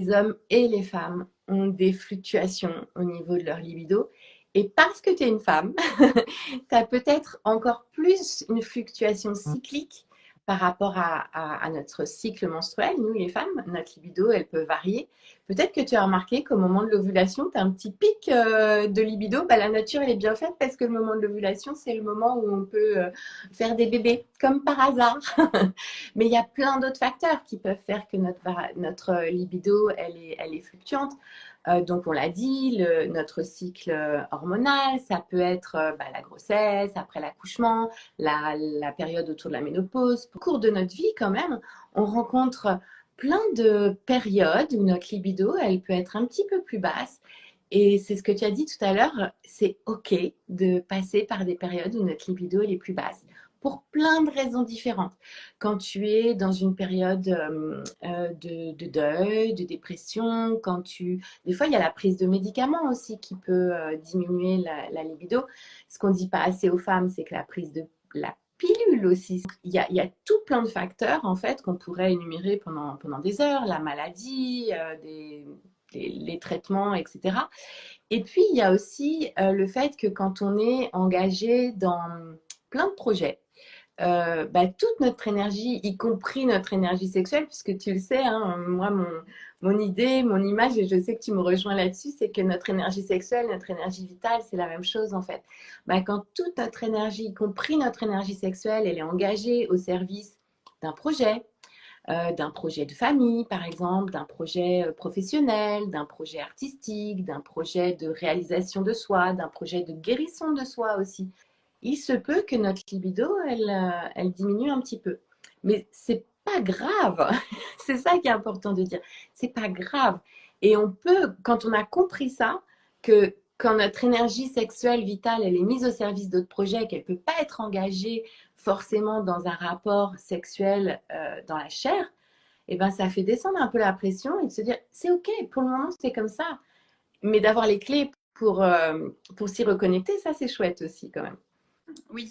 les hommes et les femmes ont des fluctuations au niveau de leur libido. Et parce que tu es une femme, tu as peut-être encore plus une fluctuation cyclique par rapport à notre cycle menstruel. Nous, les femmes, notre libido, elle peut varier. Peut-être que tu as remarqué qu'au moment de l'ovulation, tu as un petit pic de libido. Bah, la nature, elle est bien faite parce que le moment de l'ovulation, c'est le moment où on peut faire des bébés, comme par hasard. Mais il y a plein d'autres facteurs qui peuvent faire que notre libido, elle est fluctuante. Donc, on l'a dit, notre cycle hormonal, ça peut être la grossesse, après l'accouchement, la période autour de la ménopause. Au cours de notre vie, quand même, on rencontre plein de périodes où notre libido, elle peut être un petit peu plus basse. Et c'est ce que tu as dit tout à l'heure, c'est OK de passer par des périodes où notre libido elle est plus basse, pour plein de raisons différentes. Quand tu es dans une période de deuil, de dépression, des fois il y a la prise de médicaments aussi qui peut diminuer la libido. Ce qu'on ne dit pas assez aux femmes, c'est que la prise de la pilule aussi. Il y a tout plein de facteurs en fait qu'on pourrait énumérer pendant des heures, la maladie, les traitements, etc. Et puis, il y a aussi le fait que quand on est engagé dans plein de projets, toute notre énergie, y compris notre énergie sexuelle, puisque tu le sais, hein, moi, mon idée, mon image, et je sais que tu me rejoins là-dessus, c'est que notre énergie sexuelle, notre énergie vitale, c'est la même chose en fait. Quand toute notre énergie, y compris notre énergie sexuelle, elle est engagée au service d'un projet de famille, par exemple, d'un projet professionnel, d'un projet artistique, d'un projet de réalisation de soi, d'un projet de guérison de soi aussi. Il se peut que notre libido, elle diminue un petit peu. Mais c'est pas grave. C'est ça qui est important de dire. C'est pas grave. Et on peut, quand on a compris ça, que quand notre énergie sexuelle vitale, elle est mise au service d'autres projets, qu'elle peut pas être engagée forcément dans un rapport sexuel dans la chair, et ben ça fait descendre un peu la pression et de se dire c'est ok, pour le moment c'est comme ça. Mais d'avoir les clés pour s'y reconnecter, ça c'est chouette aussi quand même. Oui,